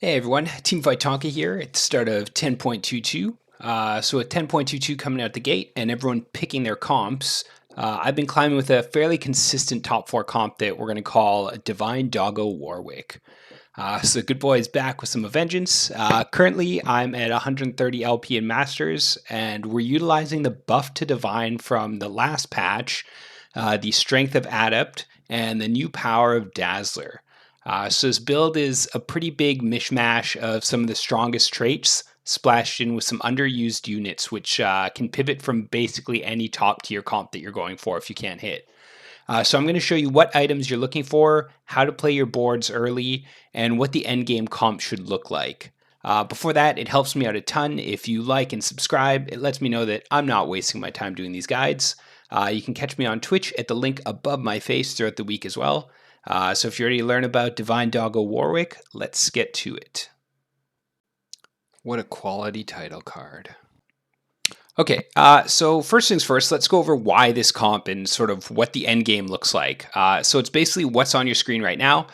Hey everyone, TeamFightTonka here at the start of 10.22. So with 10.22 coming out the gate and everyone picking their comps, I've been climbing with a fairly consistent top 4 comp that we're going to call Divine Doggo Warwick. So Good Boy is back with some vengeance. Currently, I'm at 130 LP in Masters, and we're utilizing the buff to Divine from the last patch, the Strength of Adept, and the new power of Dazzler. So this build is a pretty big mishmash of some of the strongest traits splashed in with some underused units, which can pivot from basically any top tier comp that you're going for if you can't hit. So I'm going to show you what items you're looking for, how to play your boards early, and what the end game comp should look like. Before that, it helps me out a ton if you like and subscribe. It lets me know that I'm not wasting my time doing these guides. You can catch me on Twitch at the link above my face throughout the week as well. So if you're ready to learn about Divine Doggo Warwick, let's get to it. What a quality title card. Okay, so first things first, let's go over why this comp and sort of what the end game looks like. So it's basically what's on your screen right now.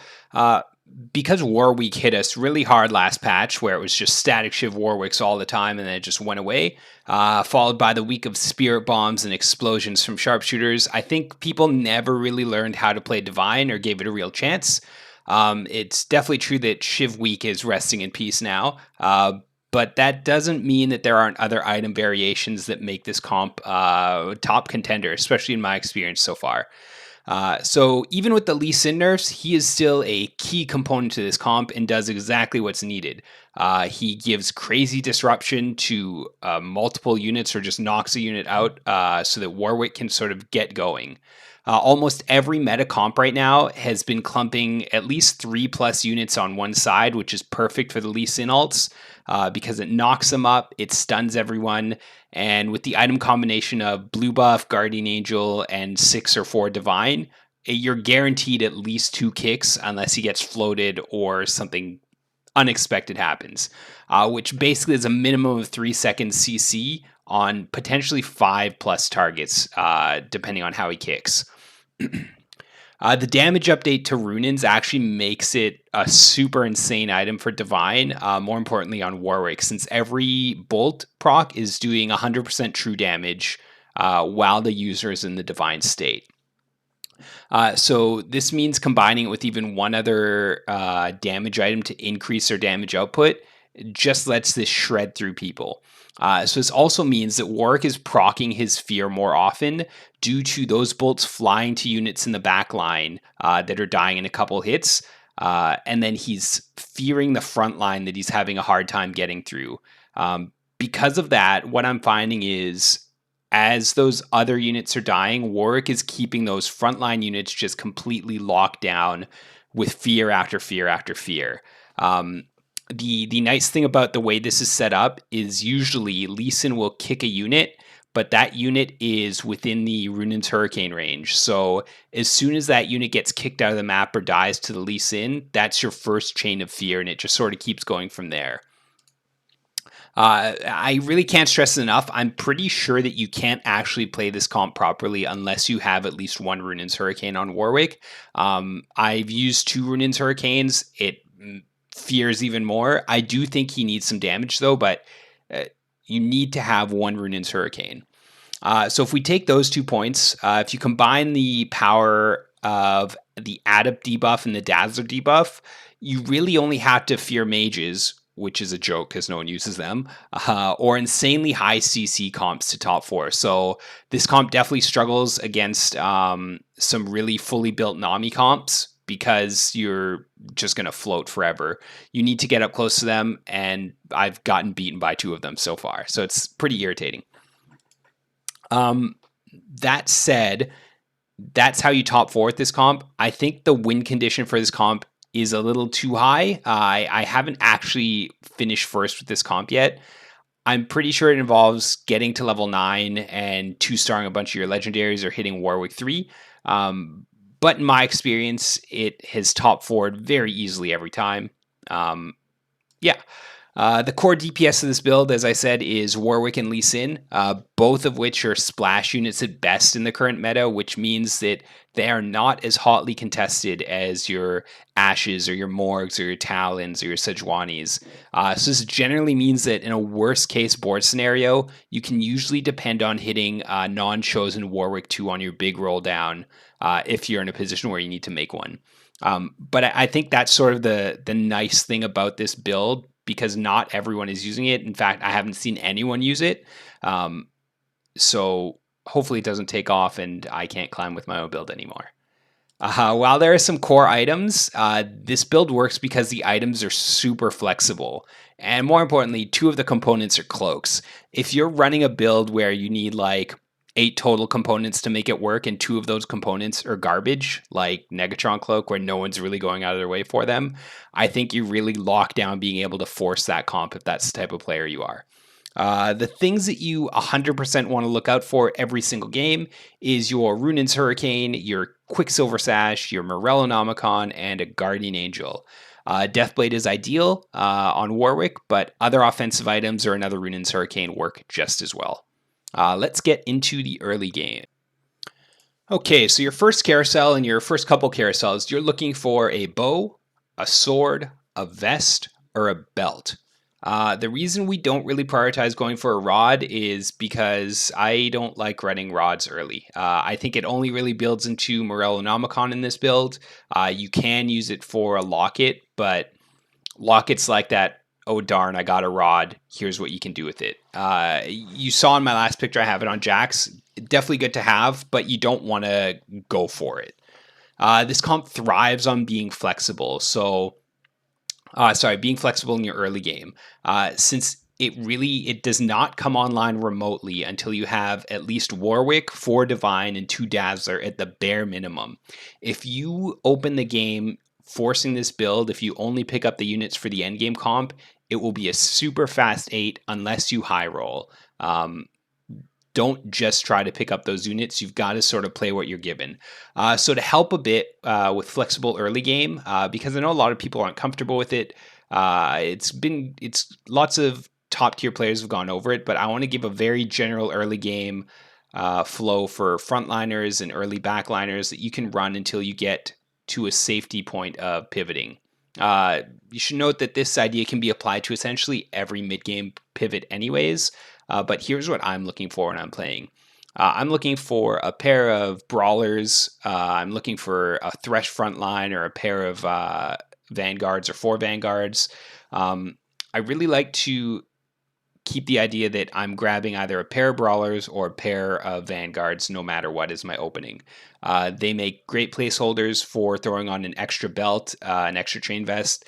Because Warwick hit us really hard last patch, where it was just static shiv Warwicks all the time and then it just went away, followed by the week of spirit bombs and explosions from sharpshooters, I think people never really learned how to play Divine or gave it a real chance. It's definitely true that Shiv Week is resting in peace now, but that doesn't mean that there aren't other item variations that make this comp top contender, especially in my experience so far. So even with the Lee Sin nerfs, he is still a key component to this comp and does exactly what's needed. He gives crazy disruption to multiple units or just knocks a unit out so that Warwick can sort of get going. Almost every meta comp right now has been clumping at least 3+ units on one side, which is perfect for the Lee Sin ults because it knocks them up, it stuns everyone, and with the item combination of blue buff, guardian angel, and 6 or 4 divine, you're guaranteed at least 2 kicks unless he gets floated or something unexpected happens, which basically is a minimum of 3 seconds CC on potentially 5+ targets, depending on how he kicks. The damage update to Runins actually makes it a super insane item for Divine, more importantly on Warwick, since every bolt proc is doing 100% true damage while the user is in the Divine state. So this means combining it with even one other damage item to increase their damage output just lets this shred through people. So this also means that Warwick is proccing his fear more often due to those bolts flying to units in the back line that are dying in a couple hits. And then he's fearing the front line that he's having a hard time getting through. Because of that, what I'm finding is as those other units are dying, Warwick is keeping those frontline units just completely locked down with fear after fear after fear. The nice thing about the way this is set up is usually Lee Sin will kick a unit, but that unit is within the Runin's Hurricane range. So as soon as that unit gets kicked out of the map or dies to the Lee Sin, that's your first chain of fear, and it just sort of keeps going from there. I really can't stress it enough. I'm pretty sure that you can't actually play this comp properly unless you have at least one Runin's Hurricane on Warwick. I've used 2 Runin's Hurricanes. It fears even more. I do think he needs some damage though, but you need to have one Runin's Hurricane. So if we take those 2 points, if you combine the power of the Adept debuff and the Dazzler debuff, you really only have to fear mages, which is a joke because no one uses them, or insanely high CC comps to top 4. So this comp definitely struggles against some really fully built Nami comps because you're just going to float forever. You need to get up close to them, and I've gotten beaten by 2 of them so far. So it's pretty irritating. That said, that's how you top 4 with this comp. I think the win condition for this comp is a little too high. I haven't actually finished first with this comp yet. I'm pretty sure it involves getting to level 9 and 2-starring a bunch of your legendaries or hitting Warwick 3. But in my experience, it has top 4'd very easily every time. Yeah. The core DPS of this build, as I said, is Warwick and Lee Sin, both of which are splash units at best in the current meta, which means that they are not as hotly contested as your Ashes or your Morgs or your Talons or your Sejuanis. So this generally means that in a worst case board scenario, you can usually depend on hitting non-chosen Warwick 2 on your big roll down if you're in a position where you need to make one. But I think that's sort of the nice thing about this build, because not everyone is using it. In fact, I haven't seen anyone use it. So hopefully it doesn't take off and I can't climb with my own build anymore. While there are some core items, this build works because the items are super flexible. And more importantly, 2 of the components are cloaks. If you're running a build where you need like 8 total components to make it work, and 2 of those components are garbage, like Negatron Cloak, where no one's really going out of their way for them, I think you really lock down being able to force that comp if that's the type of player you are. The things that you 100% want to look out for every single game is your Runin's Hurricane, your Quicksilver Sash, your Morellonomicon, and a Guardian Angel. Deathblade is ideal on Warwick, but other offensive items or another Runin's Hurricane work just as well. Let's get into the early game. Okay, so your first carousel and your first couple carousels, you're looking for a bow, a sword, a vest, or a belt. The reason we don't really prioritize going for a rod is because I don't like running rods early. I think it only really builds into Morellonomicon in this build. You can use it for a locket, but locket's like that, oh darn, I got a rod, here's what you can do with it. You saw in my last picture, I have it on Jax. Definitely good to have, but you don't want to go for it. This comp thrives on being flexible. So, being flexible in your early game. Since it does not come online remotely until you have at least Warwick, 4 Divine, and 2 Dazzler at the bare minimum. If you open the game forcing this build, if you only pick up the units for the endgame comp, it will be a super fast 8 unless you high roll. Don't just try to pick up those units. You've got to sort of play what you're given. So to help a bit with flexible early game, because I know a lot of people aren't comfortable with it, it's lots of top tier players have gone over it, but I want to give a very general early game flow for frontliners and early backliners that you can run until you get to a safety point of pivoting. You should note that this idea can be applied to essentially every mid-game pivot anyways, but here's what I'm looking for when I'm playing. I'm looking for a pair of brawlers. I'm looking for a Thresh frontline or a pair of vanguards or 4 vanguards. I really like to keep the idea that I'm grabbing either a pair of brawlers or a pair of vanguards no matter what is my opening. They make great placeholders for throwing on an extra belt, an extra chain vest.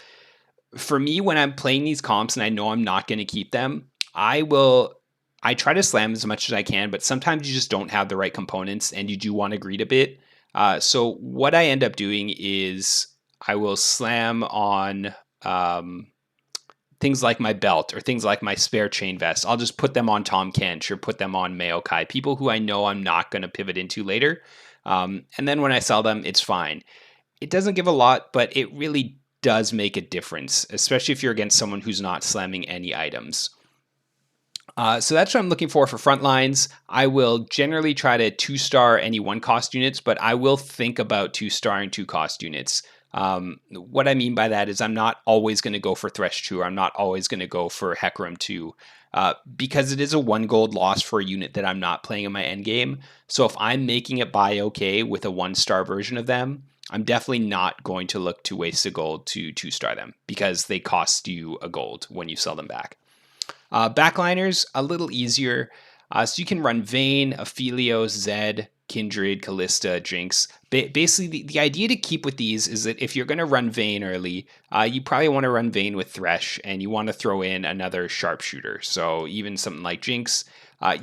For me, when I'm playing these comps and I know I'm not going to keep them, I try to slam as much as I can, but sometimes you just don't have the right components and you do want to greed a bit. So what I end up doing is I will slam on things like my belt or things like my spare chain vest. I'll just put them on Tom Kench or put them on Maokai, people who I know I'm not going to pivot into later. And then when I sell them, it's fine. It doesn't give a lot, but it really does make a difference, especially if you're against someone who's not slamming any items. So that's what I'm looking for front lines. I will generally try to 2-star any 1-cost units, but I will think about 2-starring 2-cost units. What I mean by that is I'm not always going to go for Thresh 2, or I'm not always going to go for Hecarim 2, because it is a 1 gold loss for a unit that I'm not playing in my endgame. So if I'm making it buy okay with a 1-star version of them, I'm definitely not going to look to waste a gold to 2-star them, because they cost you a gold when you sell them back. Backliners, a little easier. So you can run Vayne, Aphelios, Zed, Kindred, Callista, Jinx. Basically, the idea to keep with these is that if you're going to run Vayne early, you probably want to run Vayne with Thresh, and you want to throw in another sharpshooter. So even something like Jinx,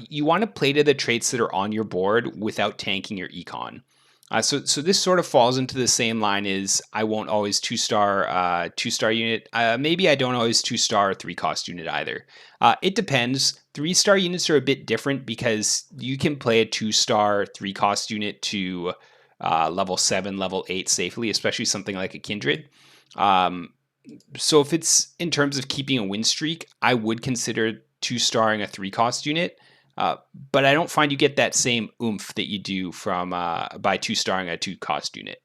you want to play to the traits that are on your board without tanking your econ. So this sort of falls into the same line as I won't always 2-star unit. Maybe I don't always 2-star 3-cost unit either. It depends. 3-star units are a bit different because you can play a 2-star 3-cost unit to level 7, level 8 safely, especially something like a Kindred. So if it's in terms of keeping a win streak, I would consider 2-starring a 3-cost unit. Uh, but I don't find you get that same oomph that you do from by 2-starring a 2-cost unit.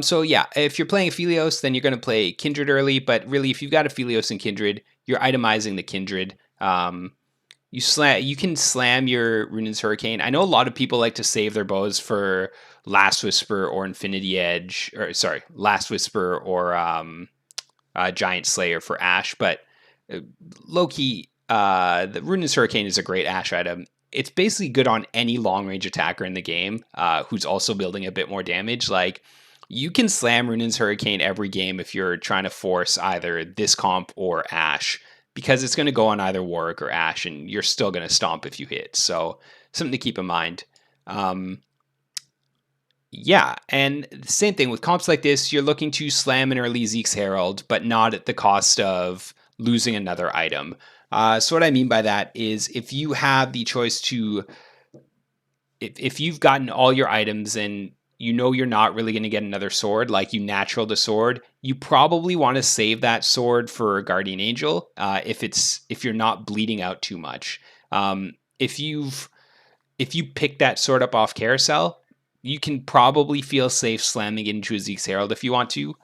So yeah, if you're playing Aphelios, then you're going to play Kindred early. But really, if you've got Aphelios and Kindred, you're itemizing the Kindred. You can slam your Runaan's Hurricane. I know a lot of people like to save their bows for Last Whisper or Infinity Edge, or sorry, Last Whisper or Giant Slayer for Ash, but uh, Loki, the Runaan's Hurricane is a great Ash item. It's basically good on any long range attacker in the game who's also building a bit more damage. Like, you can slam Runaan's Hurricane every game if you're trying to force either this comp or Ash, because it's going to go on either Warwick or Ash, and you're still going to stomp if you hit. So, something to keep in mind. Yeah, and the same thing with comps like this, you're looking to slam an early Zeke's Herald, but not at the cost of losing another item. So what I mean by that is if you have the choice to, if you've gotten all your items and you know you're not really going to get another sword, like you natural the sword, you probably want to save that sword for Guardian Angel if you're not bleeding out too much. If you pick that sword up off carousel, you can probably feel safe slamming it into a Zeke's Herald if you want to,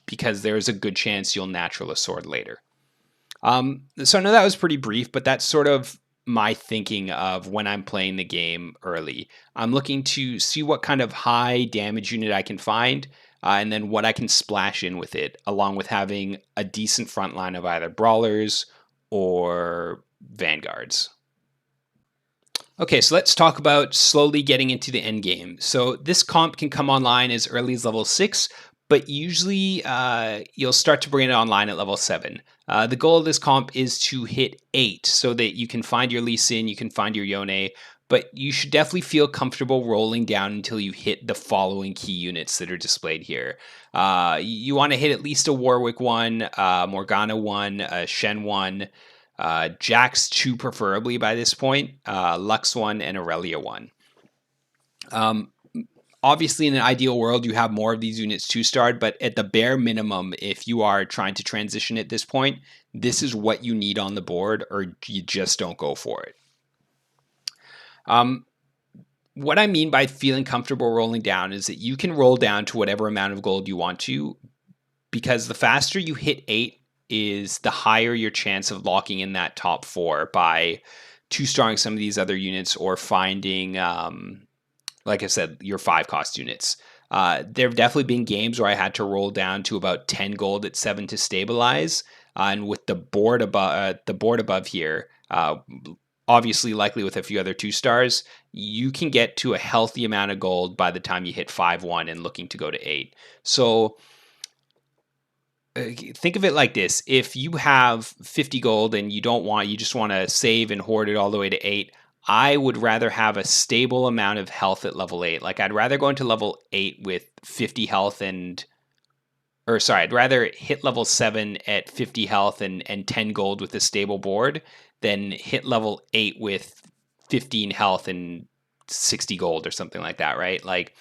because there's a good chance you'll natural a sword later. So I know that was pretty brief, but that's sort of my thinking of when I'm playing the game early. I'm looking to see what kind of high damage unit I can find, and then what I can splash in with it, along with having a decent front line of either brawlers or vanguards. Okay, so let's talk about slowly getting into the end game. So this comp can come online as early as level 6, but usually you'll start to bring it online at level 7. The goal of this comp is to hit 8 so that you can find your Lee Sin, you can find your Yone, but you should definitely feel comfortable rolling down until you hit the following key units that are displayed here. You want to hit at least a Warwick 1, Morgana 1, a Shen 1, Jax 2 preferably by this point, Lux 1, and Aurelia 1. Obviously, in an ideal world, you have more of these units 2-starred, but at the bare minimum, if you are trying to transition at this point, this is what you need on the board, or you just don't go for it. What I mean by feeling comfortable rolling down is that you can roll down to whatever amount of gold you want to, because the faster you hit 8 is the higher your chance of locking in that top 4 by 2-starring some of these other units or finding, like I said, your 5-cost units. There have definitely been games where I had to roll down to about 10 gold at 7 to stabilize, and with the board above here, obviously likely with a few other 2-stars, you can get to a healthy amount of gold by the time you hit 5-1 and looking to go to 8. So think of it like this: if you have 50 gold and you just want to save and hoard it all the way to 8, I would rather have a stable amount of health at level 8. Like, I'd rather go into level 8 with 50 health I'd rather hit level 7 at 50 health and 10 gold with a stable board than hit level 8 with 15 health and 60 gold or something like that, right? Like,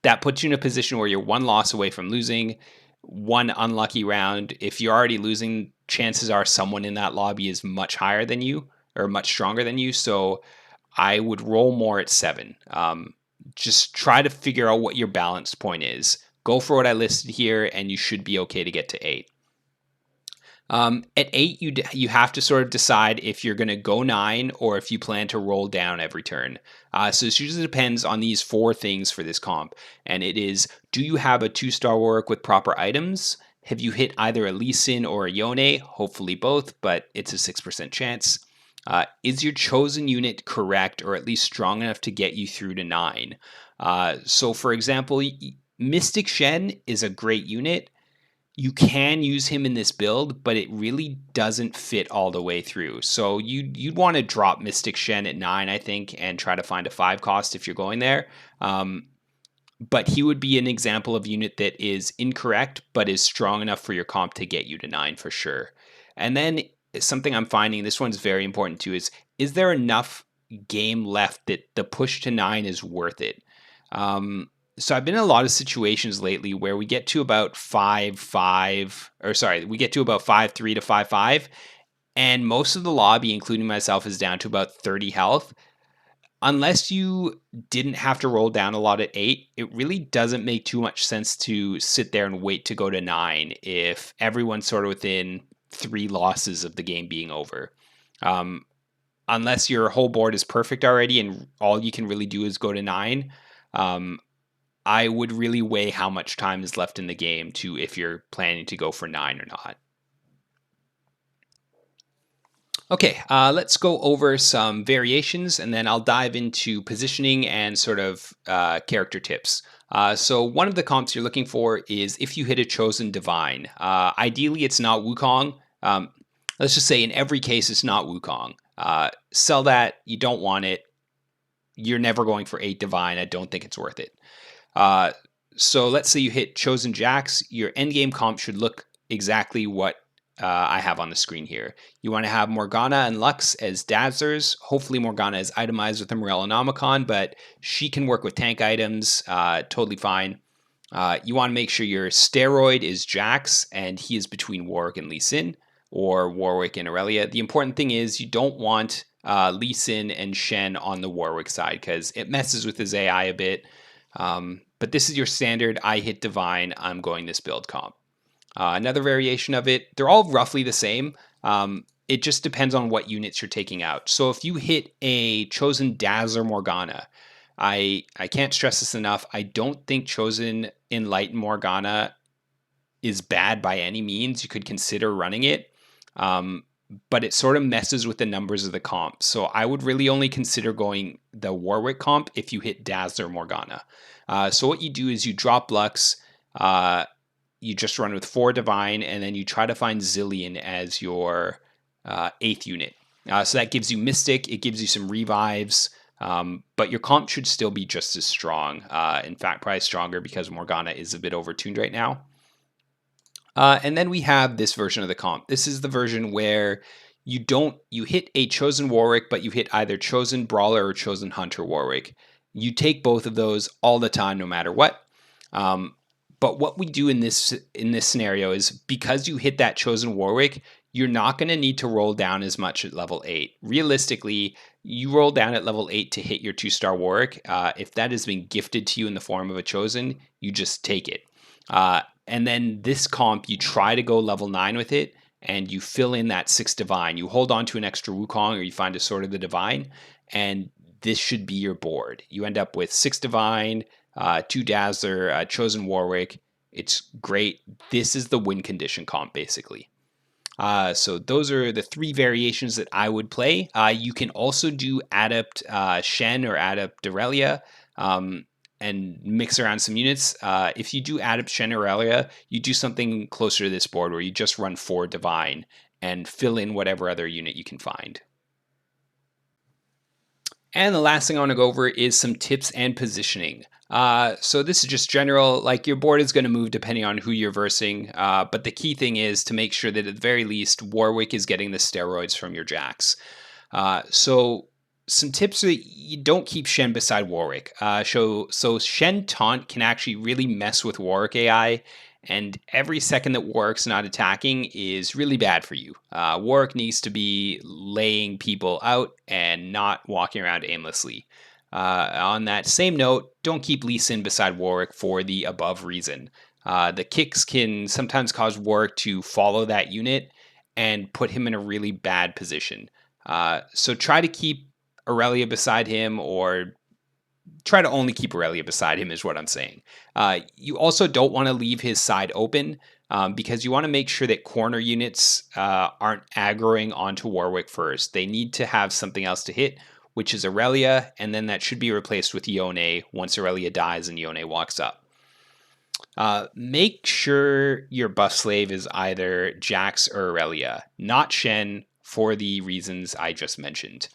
that puts you in a position where you're one loss away from losing, one unlucky round. If you're already losing, chances are someone in that lobby is much higher than you or much stronger than you. So I would roll more at 7. Just try to figure out what your balance point is. Go for what I listed here, and you should be okay to get to 8. At 8, you have to sort of decide if you're going to go 9 or if you plan to roll down every turn. So this usually depends on these 4 things for this comp. And it is, do you have a 2-star Warwick with proper items? Have you hit either a Lee Sin or a Yone? Hopefully both, but it's a 6% chance. Is your chosen unit correct or at least strong enough to get you through to 9? So for example, Mystic Shen is a great unit. You can use him in this build, but it really doesn't fit all the way through. So you'd want to drop Mystic Shen at 9, I think, and try to find a 5 cost if you're going there. But he would be an example of unit that is incorrect, but is strong enough for your comp to get you to 9 for sure. And then something I'm finding, this one's very important too, is there enough game left that the push to 9 is worth it? So I've been in a lot of situations lately where we get to about 5-5, or sorry, we get to about 5-3 to 5-5, and most of the lobby, including myself, is down to about 30 health. Unless you didn't have to roll down a lot at 8, it really doesn't make too much sense to sit there and wait to go to 9 if everyone's sort of within 3 losses of the game being over. Um, Unless your whole board is perfect already and all you can really do is go to 9, um, I would really weigh how much time is left in the game to if you're planning to go for 9 or not. Okay, let's go over some variations and then I'll dive into positioning and sort of character tips. So one of the comps you're looking for is if you hit a chosen divine. Ideally, it's not Wukong. Let's just say in every case, it's not Wukong. Sell that. You don't want it. You're never going for 8 divine. I don't think it's worth it. So let's say you hit chosen jacks. Your endgame comp should look exactly what I have on the screen here. You want to have Morgana and Lux as dazzlers. Hopefully Morgana is itemized with the Morellonomicon, but she can work with tank items totally fine. You want to make sure your steroid is Jax, and he is between Warwick and Lee Sin, or Warwick and Aurelia. The important thing is you don't want Lee Sin and Shen on the Warwick side, because it messes with his AI a bit. But this is your standard, I hit divine, I'm going this build comp. Another variation of it, they're all roughly the same. It just depends on what units you're taking out. So if you hit a chosen Dazzler Morgana, I can't stress this enough. I don't think chosen Enlighten Morgana is bad by any means. You could consider running it. But it sort of messes with the numbers of the comp. So I would really only consider going the Warwick comp if you hit Dazzler Morgana. So what you do is you drop Lux, you just run with 4 Divine, and then you try to find Zillion as your 8th unit. So that gives you Mystic, it gives you some revives, but your comp should still be just as strong. In fact, probably stronger because Morgana is a bit overtuned right now. And then we have this version of the comp. This is the version where you hit a chosen Warwick, but you hit either chosen Brawler or chosen Hunter Warwick. You take both of those all the time, no matter what. But what we do in this scenario is because you hit that chosen Warwick, you're not going to need to roll down as much at level 8. Realistically, you roll down at level 8 to hit your 2-star Warwick. If that has been gifted to you in the form of a chosen, you just take it. And then this comp, you try to go level 9 with it, and you fill in that 6 Divine. You hold on to an extra Wukong, or you find a Sword of the Divine, and this should be your board. You end up with 6 Divine, 2 Dazzler, chosen Warwick. It's great. This is the win condition comp, basically. So those are the 3 variations that I would play. You can also do Adept Shen or Adept Aurelia and mix around some units. If you do Adept Shen or Aurelia, you do something closer to this board where you just run 4 Divine and fill in whatever other unit you can find. And the last thing I want to go over is some tips and positioning. So this is just general, like your board is going to move depending on who you're versing. But the key thing is to make sure that at the very least, Warwick is getting the steroids from your jacks. So some tips so that you don't keep Shen beside Warwick. So Shen taunt can actually really mess with Warwick AI. And every second that Warwick's not attacking is really bad for you. Warwick needs to be laying people out and not walking around aimlessly. On that same note, don't keep Lee Sin beside Warwick for the above reason. The kicks can sometimes cause Warwick to follow that unit and put him in a really bad position. So try to keep Aurelia beside him, or try to only keep Aurelia beside him is what I'm saying. You also don't want to leave his side open because you want to make sure that corner units aren't aggroing onto Warwick first. They need to have something else to hit, which is Aurelia, and then that should be replaced with Yone once Aurelia dies and Yone walks up. Make sure your buff slave is either Jax or Aurelia, not Shen, for the reasons I just mentioned.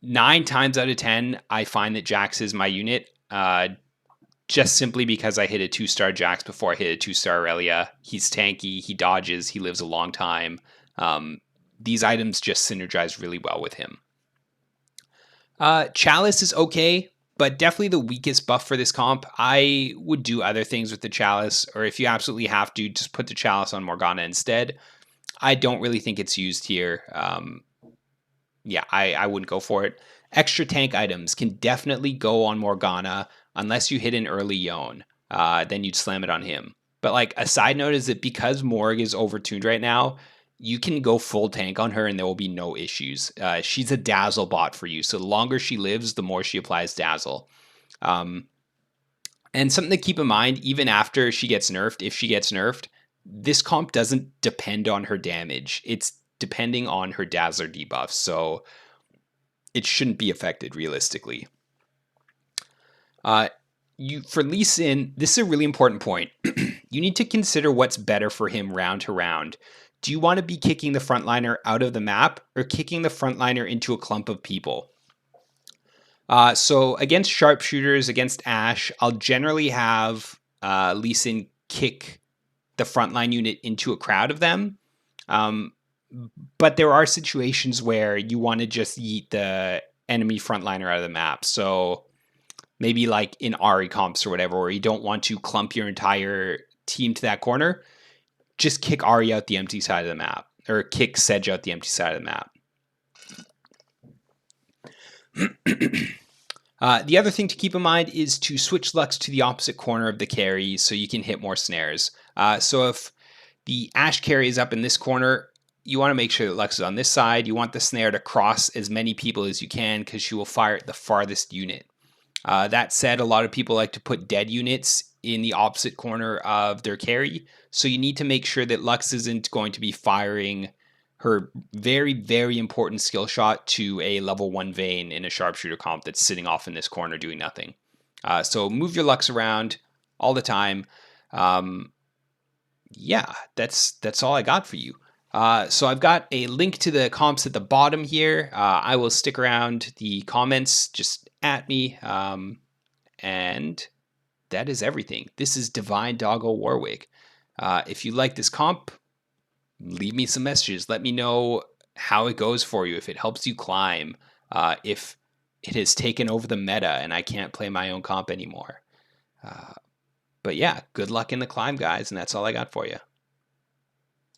9 times out of 10, I find that Jax is my unit, just simply because I hit a 2-star Jax before I hit a 2-star Aurelia. He's tanky, he dodges, he lives a long time. These items just synergize really well with him. Chalice is okay. but definitely the weakest buff for this comp. I would do other things with the Chalice, or if you absolutely have to, just put the Chalice on Morgana instead. I don't really think it's used here. Yeah, I wouldn't go for it. Extra tank items can definitely go on Morgana unless you hit an early Yone. Then you'd slam it on him. But like a side note is that because Morg is overtuned right now, you can go full tank on her and there will be no issues. She's a dazzle bot for you. So the longer she lives, the more she applies dazzle. Um, and something to keep in mind, even after she gets nerfed, if she gets nerfed, this comp doesn't depend on her damage. It's depending on her dazzler debuffs. So it shouldn't be affected realistically. For Lee Sin, this is a really important point. You need to consider what's better for him round to round. Do you want to be kicking the frontliner out of the map or kicking the frontliner into a clump of people? So against sharpshooters, against Ashe, I'll generally have Lee Sin kick the frontline unit into a crowd of them. But there are situations where you want to just yeet the enemy frontliner out of the map. So maybe like in Ari comps or whatever, where you don't want to clump your entire team to that corner, just kick Ari out the empty side of the map, or kick Sedge out the empty side of the map. The other thing to keep in mind is to switch Lux to the opposite corner of the carry so you can hit more snares. So if the Ashe carry is up in this corner, you want to make sure that Lux is on this side. You want the snare to cross as many people as you can because she will fire at the farthest unit. That said, a lot of people like to put dead units in the opposite corner of their carry. So you need to make sure that Lux isn't going to be firing her very, very important skill shot to a level 1 Vayne in a sharpshooter comp that's sitting off in this corner doing nothing. So move your Lux around all the time. Yeah, that's all I got for you. So I've got a link to the comps at the bottom here. I will stick around the comments just at me. And that is everything. This is Divine Doggo Warwick. If you like this comp, leave me some messages. Let me know how it goes for you, if it helps you climb, if it has taken over the meta and I can't play my own comp anymore. But yeah, good luck in the climb, guys, and that's all I got for you.